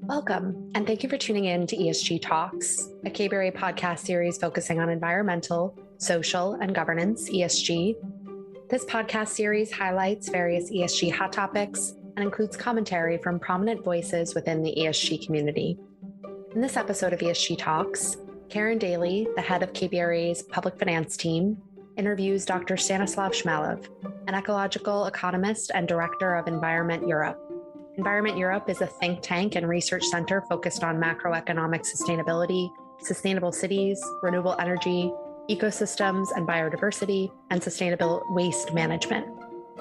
Welcome, and thank you for tuning in to ESG Talks, a KBRA podcast series focusing on environmental, social, and governance, ESG. This podcast series highlights various ESG hot topics and includes commentary from prominent voices within the ESG community. In this episode of ESG Talks, Karen Daly, the head of KBRA's public finance team, interviews Dr. Stanislav Shmelev, an ecological economist and director of Environment Europe. Environment Europe is a think tank and research center focused on macroeconomic sustainability, sustainable cities, renewable energy, ecosystems and biodiversity, and sustainable waste management.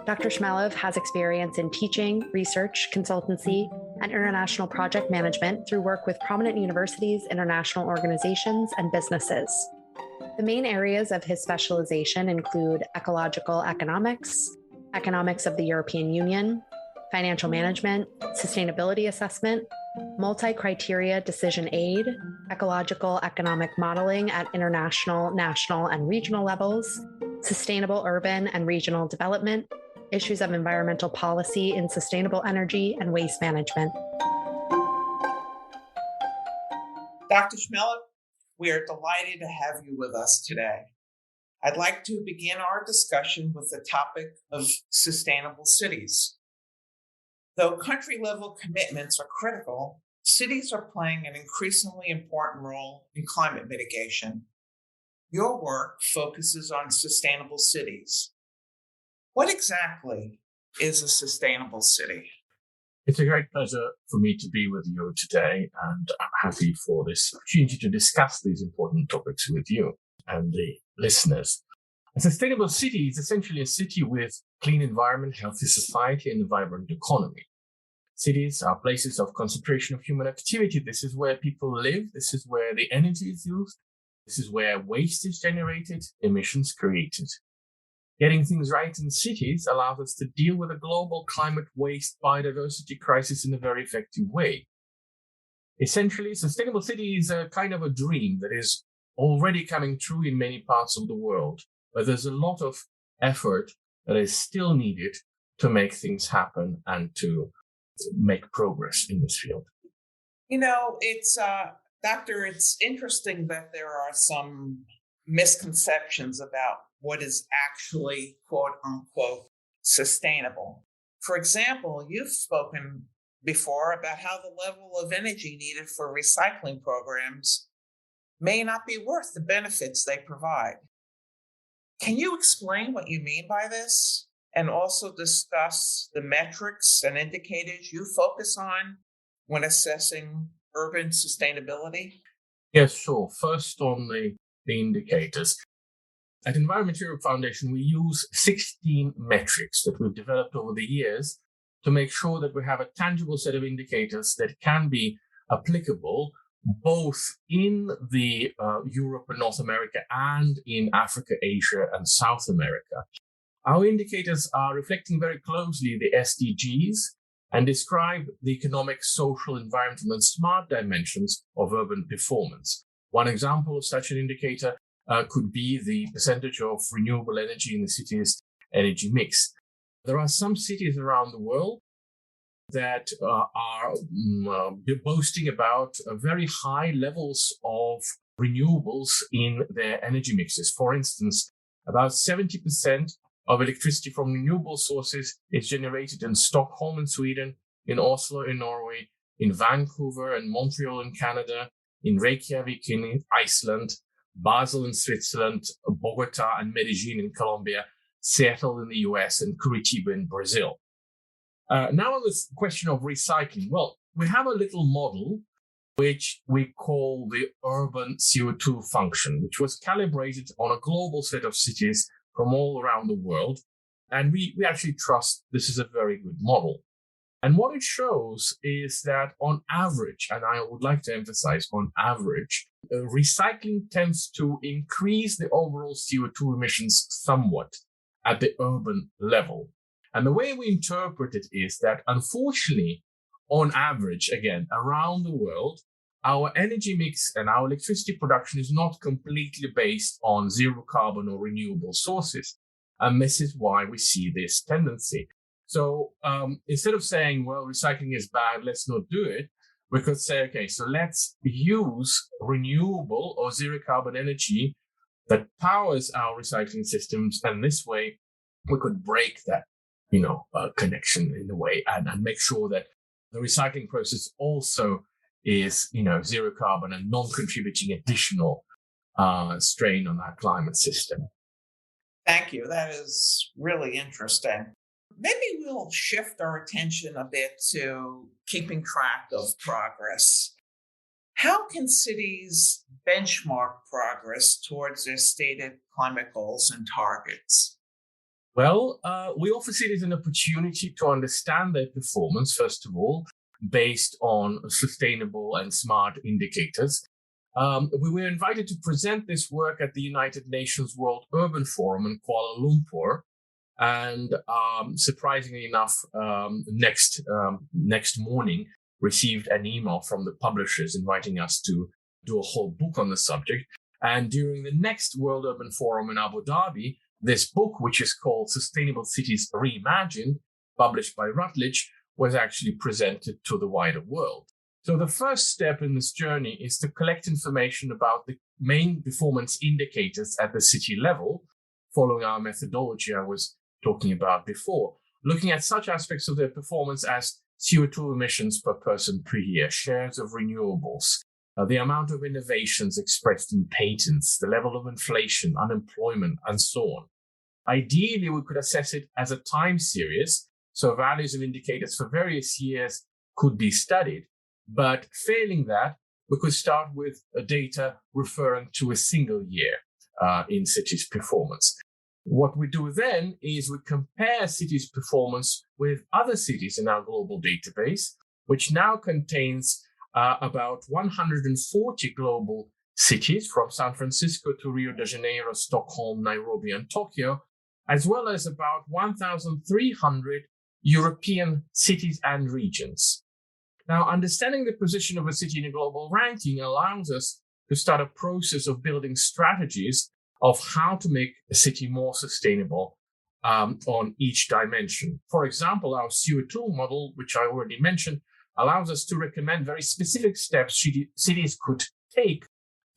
Dr. Shmelev has experience in teaching, research, consultancy, and international project management through work with prominent universities, international organizations, and businesses. The main areas of his specialization include ecological economics, economics of the European Union, financial management, sustainability assessment, multi-criteria decision aid, ecological economic modeling at international, national, and regional levels, sustainable urban and regional development, issues of environmental policy in sustainable energy and waste management. Dr. Shmelev, we are delighted to have you with us today. I'd like to begin our discussion with the topic of sustainable cities. Though country-level commitments are critical, cities are playing an increasingly important role in climate mitigation. Your work focuses on sustainable cities. What exactly is a sustainable city? It's a great pleasure for me to be with you today, and I'm happy for this opportunity to discuss these important topics with you and the listeners. A sustainable city is essentially a city with clean environment, healthy society, and a vibrant economy. Cities are places of concentration of human activity. This is where people live. This is where the energy is used. This is where waste is generated, emissions created. Getting things right in cities allows us to deal with a global climate, waste, biodiversity crisis in a very effective way. Essentially, sustainable city is a kind of a dream that is already coming true in many parts of the world, but there's a lot of effort that is still needed to make things happen and to make progress in this field. You know, Doctor, it's interesting that there are some misconceptions about what is actually, quote unquote, sustainable. For example, you've spoken before about how the level of energy needed for recycling programs may not be worth the benefits they provide. Can you explain what you mean by this, and also discuss the metrics and indicators you focus on when assessing urban sustainability? Yes, sure. First on the indicators. At Environment Europe Foundation, we use 16 metrics that we've developed over the years to make sure that we have a tangible set of indicators that can be applicable both in the Europe and North America and in Africa, Asia, and South America. Our indicators are reflecting very closely the SDGs and describe the economic, social, environmental, and smart dimensions of urban performance. One example of such an indicator could be the percentage of renewable energy in the city's energy mix. There are some cities around the world that are boasting about very high levels of renewables in their energy mixes. For instance, about 70% of electricity from renewable sources is generated in Stockholm in Sweden, in Oslo in Norway, in Vancouver and Montreal in Canada, in Reykjavik in Iceland, Basel in Switzerland, Bogota and Medellin in Colombia, Seattle in the US, and Curitiba in Brazil. Now on this question of recycling, well, we have a little model which we call the urban CO2 function, which was calibrated on a global set of cities from all around the world. And we actually trust this is a very good model. And what it shows is that on average, and I would like to emphasize on average, recycling tends to increase the overall CO2 emissions somewhat at the urban level. And the way we interpret it is that, unfortunately, on average, again, around the world, our energy mix and our electricity production is not completely based on zero carbon or renewable sources. And this is why we see this tendency. So instead of saying, well, recycling is bad, let's not do it, we could say, okay, so let's use renewable or zero carbon energy that powers our recycling systems. And this way we could break that, connection in a way and make sure that the recycling process also is, zero carbon and non-contributing additional strain on our climate system. Thank you. That is really interesting. Maybe we'll shift our attention a bit to keeping track of progress. How can cities benchmark progress towards their stated climate goals and targets? Well, we offer cities an opportunity to understand their performance, first of all, based on sustainable and smart indicators. We were invited to present this work at the United Nations World Urban Forum in Kuala Lumpur. And surprisingly enough, next morning, received an email from the publishers inviting us to do a whole book on the subject. And during the next World Urban Forum in Abu Dhabi, this book, which is called Sustainable Cities Reimagined, published by Routledge, was actually presented to the wider world. So the first step in this journey is to collect information about the main performance indicators at the city level, following our methodology I was talking about before, looking at such aspects of their performance as CO2 emissions per person per year, shares of renewables, the amount of innovations expressed in patents, the level of inflation, unemployment, and so on. Ideally, we could assess it as a time series, so values of indicators for various years could be studied. But failing that, we could start with data referring to a single year in cities' performance. What we do then is we compare cities' performance with other cities in our global database, which now contains about 140 global cities from San Francisco to Rio de Janeiro, Stockholm, Nairobi, and Tokyo, as well as about 1,300 European cities and regions. Now, understanding the position of a city in a global ranking allows us to start a process of building strategies of how to make a city more sustainable on each dimension. For example, our CO2 model, which I already mentioned, allows us to recommend very specific steps cities could take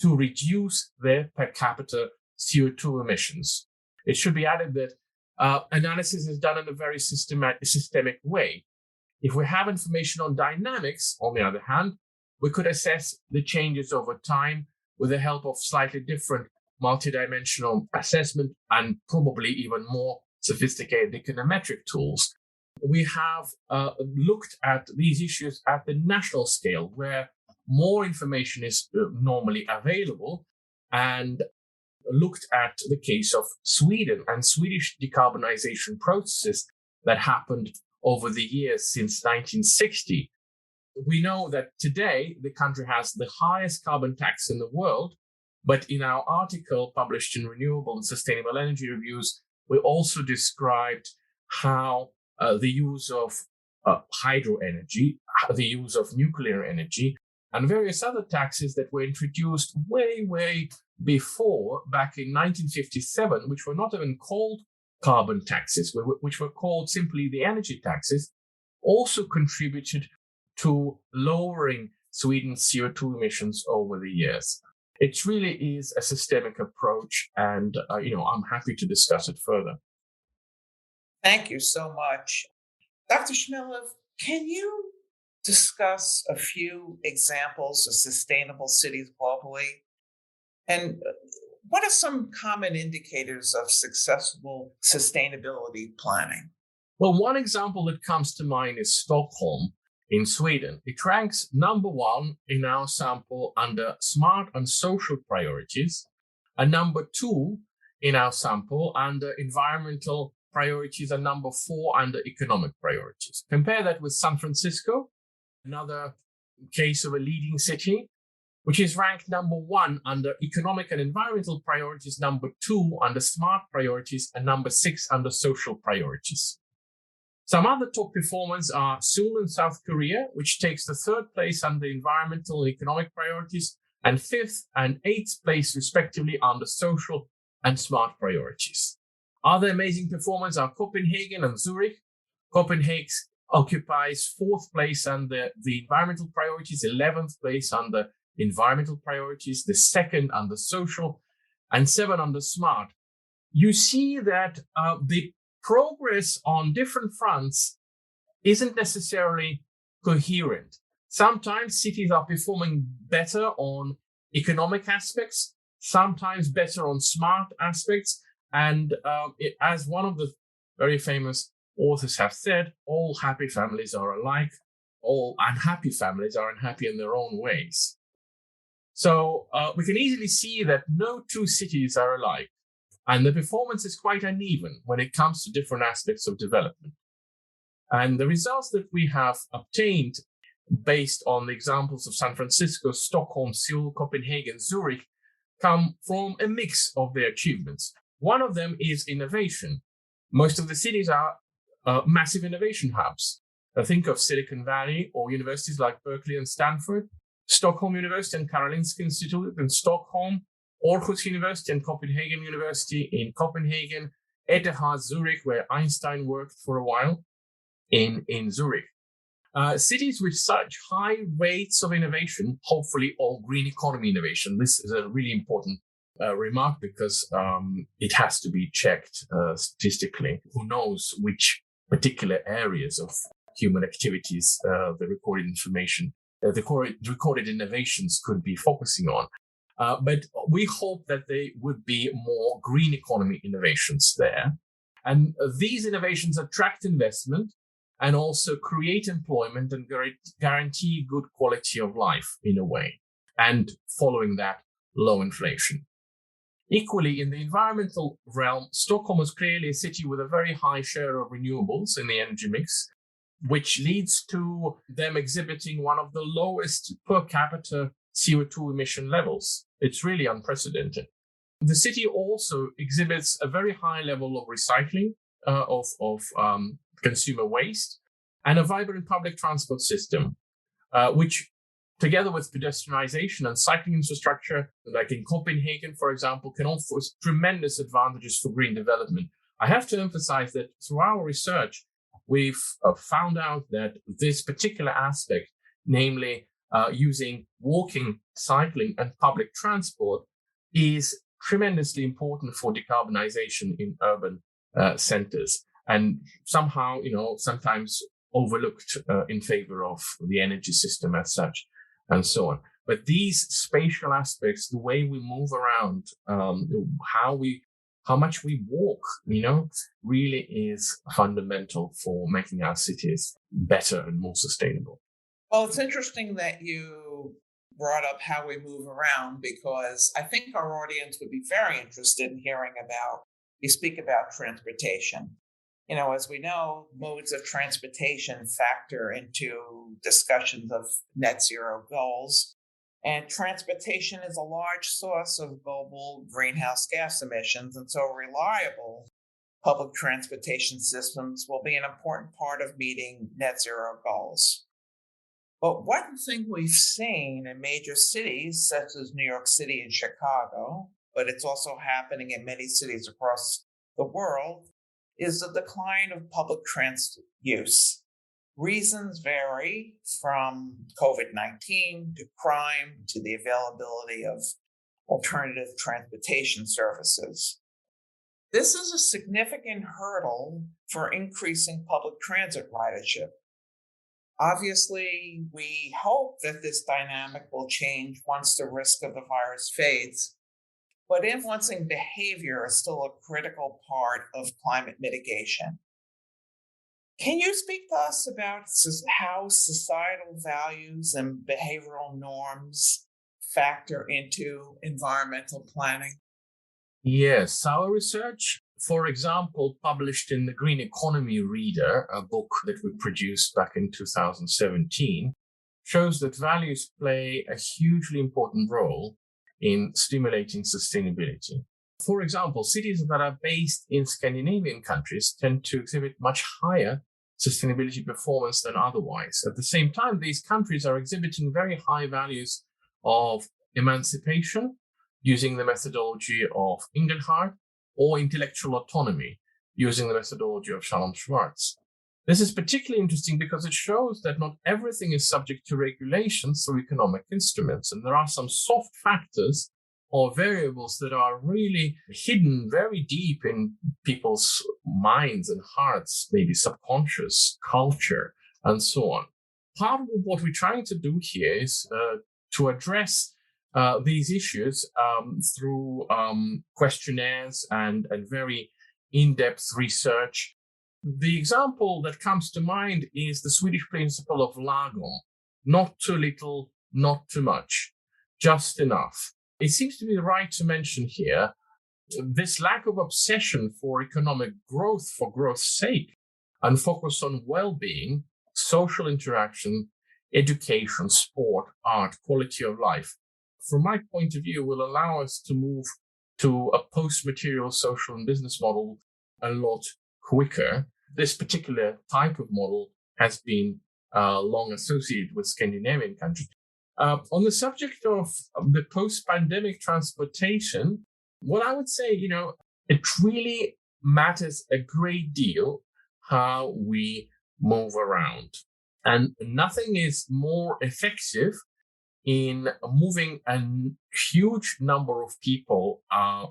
to reduce their per capita CO2 emissions. It should be added that analysis is done in a very systemic way. If we have information on dynamics, on the other hand, we could assess the changes over time with the help of slightly different multidimensional assessment and probably even more sophisticated econometric tools. We have looked at these issues at the national scale, where more information is normally available, and looked at the case of Sweden and Swedish decarbonization processes that happened over the years since 1960. We know that today the country has the highest carbon tax in the world, but in our article published in Renewable and Sustainable Energy Reviews, we also described how the use of hydro energy, the use of nuclear energy, and various other taxes that were introduced way before, back in 1957, which were not even called carbon taxes, which were called simply the energy taxes, also contributed to lowering Sweden's CO2 emissions over the years. It really is a systemic approach, and I'm happy to discuss it further. Thank you so much. Dr. Shmelev, can you discuss a few examples of sustainable cities globally? And what are some common indicators of successful sustainability planning? Well, one example that comes to mind is Stockholm in Sweden. It ranks number one in our sample under smart and social priorities, and number two in our sample under environmental priorities, and number four under economic priorities. Compare that with San Francisco, another case of a leading city, which is ranked number one under economic and environmental priorities, number two under smart priorities, and number six under social priorities. Some other top performers are Seoul in South Korea, which takes the third place under environmental and economic priorities, and fifth and eighth place, respectively, under social and smart priorities. Other amazing performers are Copenhagen and Zurich. occupies 4th place under the environmental priorities, 11th place under environmental priorities, the 2nd under social, and 7 under smart. You see that the progress on different fronts isn't necessarily coherent. Sometimes cities are performing better on economic aspects, sometimes better on smart aspects. And as one of the very famous authors have said, all happy families are alike. All unhappy families are unhappy in their own ways. So we can easily see that no two cities are alike. And the performance is quite uneven when it comes to different aspects of development. And the results that we have obtained based on the examples of San Francisco, Stockholm, Seoul, Copenhagen, Zurich, come from a mix of their achievements. One of them is innovation. Most of the cities are massive innovation hubs. Think of Silicon Valley or universities like Berkeley and Stanford, Stockholm University and Karolinska Institute in Stockholm, Aarhus University and Copenhagen University in Copenhagen, ETH Zurich, where Einstein worked for a while, in Zurich. Cities with such high rates of innovation, hopefully all green economy innovation. This is a really important remark because it has to be checked statistically. Who knows which particular areas of human activities the recorded information, the recorded innovations could be focusing on. But we hope that there would be more green economy innovations there. And these innovations attract investment and also create employment and guarantee good quality of life in a way. And following that, low inflation. Equally, in the environmental realm, Stockholm is clearly a city with a very high share of renewables in the energy mix, which leads to them exhibiting one of the lowest per capita CO2 emission levels. It's really unprecedented. The city also exhibits a very high level of recycling of consumer waste and a vibrant public transport system, which together with pedestrianization and cycling infrastructure, like in Copenhagen, for example, can offer tremendous advantages for green development. I have to emphasize that through our research, we've found out that this particular aspect, namely using walking, cycling, and public transport, is tremendously important for decarbonization in urban centers, and somehow, sometimes overlooked in favor of the energy system as such, and so on. But these spatial aspects, the way we move around, how much we walk, really is fundamental for making our cities better and more sustainable. Well, it's interesting that you brought up how we move around, because I think our audience would be very interested in hearing you speak about transportation. As we know, modes of transportation factor into discussions of net zero goals. And transportation is a large source of global greenhouse gas emissions. And so reliable public transportation systems will be an important part of meeting net zero goals. But one thing we've seen in major cities, such as New York City and Chicago, but it's also happening in many cities across the world, is the decline of public transit use. Reasons vary from COVID-19 to crime to the availability of alternative transportation services. This is a significant hurdle for increasing public transit ridership. Obviously, we hope that this dynamic will change once the risk of the virus fades, but influencing behavior is still a critical part of climate mitigation. Can you speak to us about how societal values and behavioral norms factor into environmental planning? Yes, our research, for example, published in the Green Economy Reader, a book that we produced back in 2017, shows that values play a hugely important role in stimulating sustainability. For example, cities that are based in Scandinavian countries tend to exhibit much higher sustainability performance than otherwise. At the same time, these countries are exhibiting very high values of emancipation, using the methodology of Ingelhard, or intellectual autonomy, using the methodology of Shalom Schwartz. This is particularly interesting because it shows that not everything is subject to regulations through economic instruments. And there are some soft factors or variables that are really hidden very deep in people's minds and hearts, maybe subconscious, culture, and so on. Part of what we're trying to do here is to address these issues through questionnaires and very in-depth research. The example that comes to mind is the Swedish principle of lagom. Not too little, not too much, just enough. It seems to be right to mention here this lack of obsession for economic growth for growth's sake and focus on well-being, social interaction, education, sport, art, quality of life. From my point of view, will allow us to move to a post-material social and business model a lot quicker. This particular type of model has been long associated with Scandinavian countries. On the subject of the post-pandemic transportation, what I would say, it really matters a great deal how we move around. And nothing is more effective in moving a huge number of people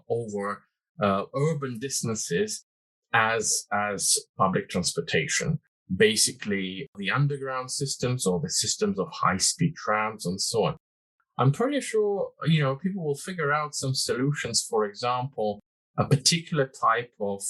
over urban distances as public transportation. Basically, the underground systems or the systems of high-speed trams and so on. I'm pretty sure, people will figure out some solutions. For example, a particular type of,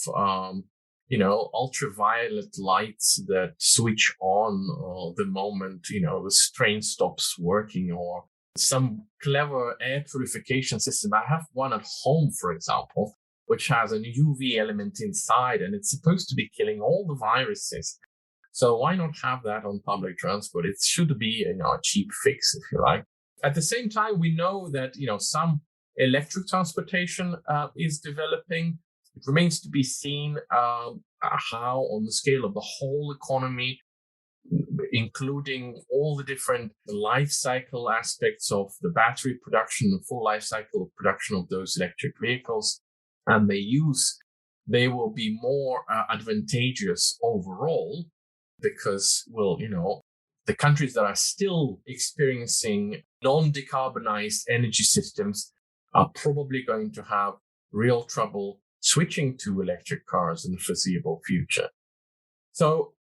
ultraviolet lights that switch on the moment, the train stops working, or some clever air purification system. I have one at home, for example, which has an UV element inside, and it's supposed to be killing all the viruses. So why not have that on public transport? It should be a cheap fix, if you like. At the same time, we know that some electric transportation is developing. It remains to be seen how, on the scale of the whole economy, including all the different life cycle aspects of the battery production, the full life cycle of production of those electric vehicles, and their use, they will be more advantageous overall because, the countries that are still experiencing non-decarbonized energy systems are probably going to have real trouble switching to electric cars in the foreseeable future. So,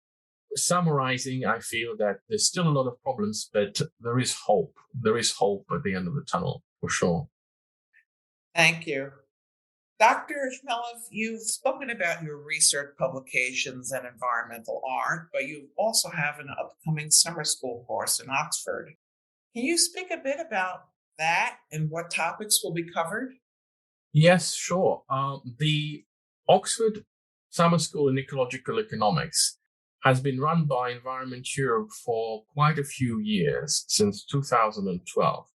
summarizing, I feel that there's still a lot of problems, but there is hope. There is hope at the end of the tunnel, for sure. Thank you. Dr. Shmelev, you've spoken about your research publications and environmental art, but you also have an upcoming summer school course in Oxford. Can you speak a bit about that and what topics will be covered? Yes, sure. The Oxford Summer School in Ecological Economics has been run by Environment Europe for quite a few years, since 2012.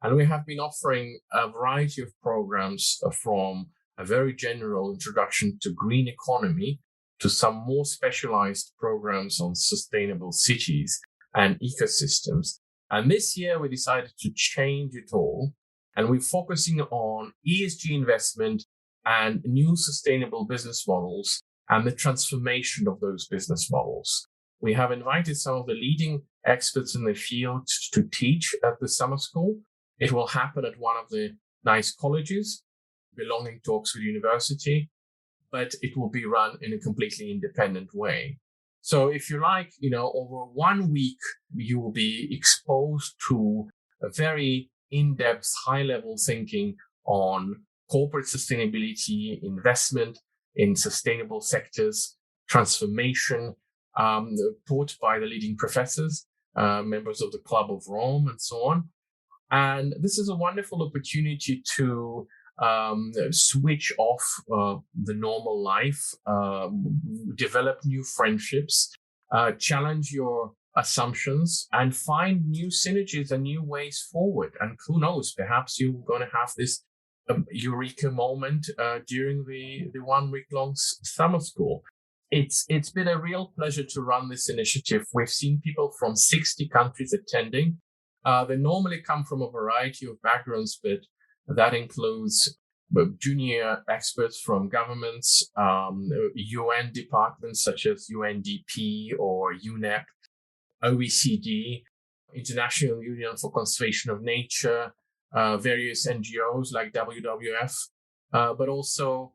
And we have been offering a variety of programs from a very general introduction to green economy to some more specialized programs on sustainable cities and ecosystems. And this year we decided to change it all. And we're focusing on ESG investment and new sustainable business models and the transformation of those business models. We have invited some of the leading experts in the field to teach at the summer school. It will happen at one of the nice colleges belonging to Oxford University, but it will be run in a completely independent way. So if you like, over 1 week, you will be exposed to a very in-depth, high-level thinking on corporate sustainability, investment in sustainable sectors, transformation, taught by the leading professors, members of the Club of Rome, and so on. And this is a wonderful opportunity to switch off the normal life, develop new friendships, challenge your assumptions, and find new synergies and new ways forward. And who knows, perhaps you're going to have this eureka moment during the 1 week long summer school. It's been a real pleasure to run this initiative. We've seen people from 60 countries attending. They normally come from a variety of backgrounds, but that includes junior experts from governments, UN departments such as UNDP or UNEP, OECD, International Union for Conservation of Nature, various NGOs like WWF, but also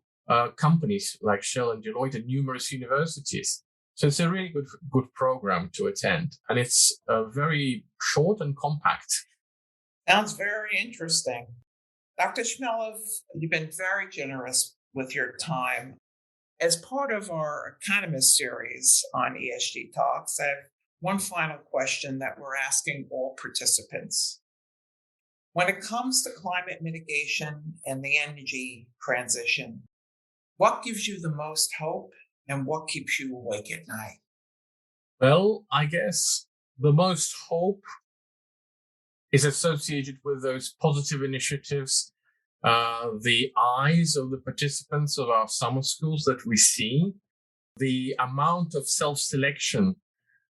companies like Shell and Deloitte and numerous universities. So it's a really good program to attend. And it's very short and compact. Sounds very interesting. Dr. Shmelev, you've been very generous with your time. As part of our Economist series on ESG Talks, I have one final question that we're asking all participants. When it comes to climate mitigation and the energy transition, what gives you the most hope and what keeps you awake at night? Well, I guess the most hope is associated with those positive initiatives, the eyes of the participants of our summer schools that we see. The amount of self-selection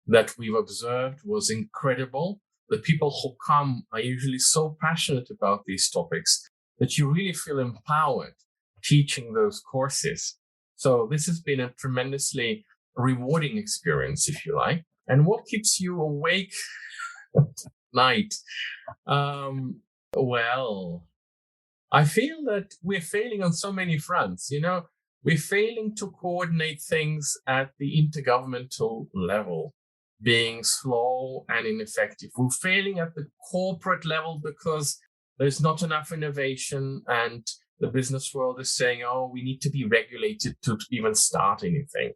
that we've observed was incredible. The people who come are usually so passionate about these topics that you really feel empowered teaching those courses. So this has been a tremendously rewarding experience, if you like. And what keeps you awake at night? Well, I feel that we're failing on so many fronts. We're failing to coordinate things at the intergovernmental level, being slow and ineffective. We're failing at the corporate level because there's not enough innovation, and the business world is saying, oh, we need to be regulated to even start anything.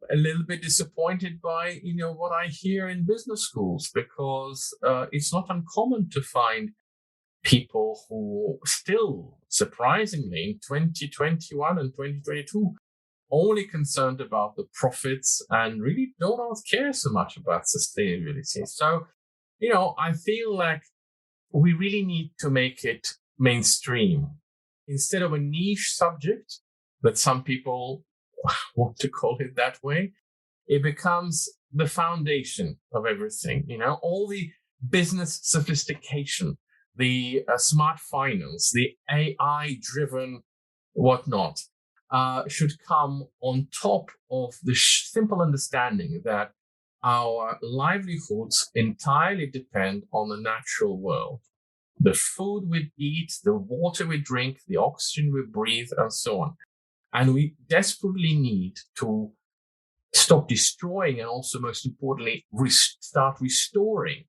A little bit disappointed by, what I hear in business schools, because it's not uncommon to find people who still, surprisingly, in 2021 and 2022, only concerned about the profits and really don't care so much about sustainability. So, I feel like we really need to make it mainstream. Instead of a niche subject that some people want to call it that way, it becomes the foundation of everything. All the business sophistication, the smart finance, the AI-driven whatnot, should come on top of the simple understanding that our livelihoods entirely depend on the natural world. The food we eat, the water we drink, the oxygen we breathe, and so on. And we desperately need to stop destroying and also, most importantly, start restoring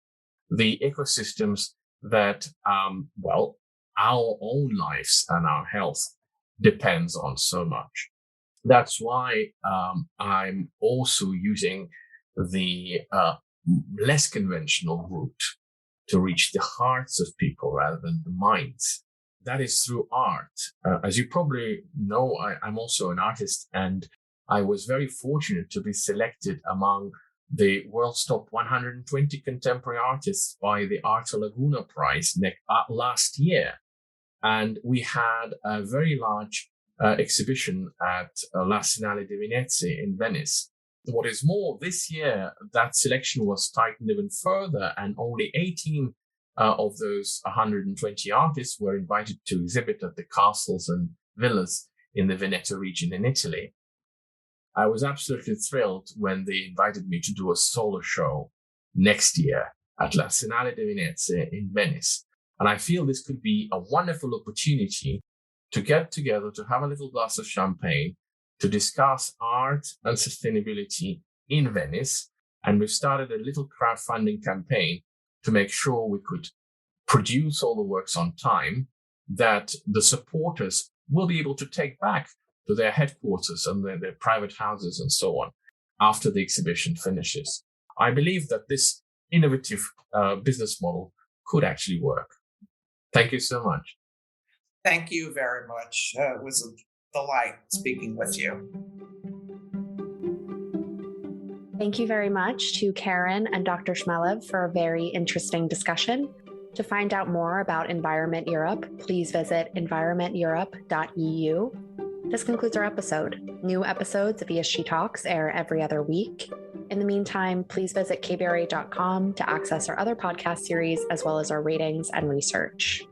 the ecosystems that, our own lives and our health depends on so much. That's why I'm also using the less conventional route to reach the hearts of people rather than the minds. That is through art. As you probably know, I'm also an artist, and I was very fortunate to be selected among the world's top 120 contemporary artists by the Arte Laguna Prize last year. And we had a very large exhibition at La Sinale di Venezia in Venice. What is more, this year, that selection was tightened even further, and only 18 of those 120 artists were invited to exhibit at the castles and villas in the Veneto region in Italy. I was absolutely thrilled when they invited me to do a solo show next year at La Sinale di Venezia in Venice. And I feel this could be a wonderful opportunity to get together, to have a little glass of champagne, to discuss art and sustainability in Venice. And we've started a little crowdfunding campaign to make sure we could produce all the works on time, that the supporters will be able to take back to their headquarters and their private houses and so on after the exhibition finishes. I believe that this innovative business model could actually work. Thank you so much. Thank you very much. It was a delight speaking with you. Thank you very much to Karen and Dr. Shmelev for a very interesting discussion. To find out more about Environment Europe, please visit environmenteurope.eu. This concludes our episode. New episodes of ESG Talks air every other week. In the meantime, please visit kbra.com to access our other podcast series, as well as our ratings and research.